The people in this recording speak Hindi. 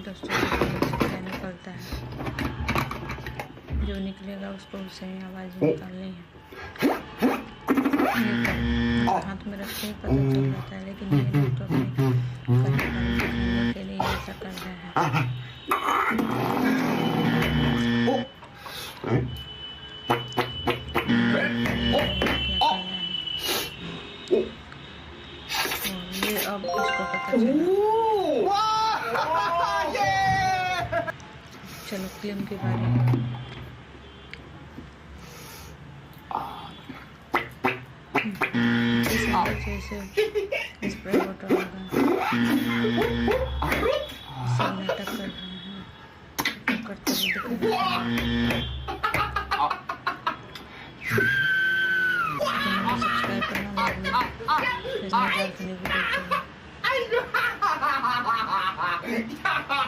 दोस्तों कहना पड़ता है, जो निकलेगा उसको उसे ही आवाज़ निकालनी है। हाथ में रखते ही पता चल जाता है, लेकिन ये लोग तो अपने कलाकारी दिखाने के लिए ऐसा कर रहे हैं। ये अब इसको पता चला। चलो क्लेम की बारी है। इस वजह से स्प्रे बॉटल लगा सब नाटक कर रहे हैं, करते हुए दिख रहे हैं। सब्सक्राइब करना,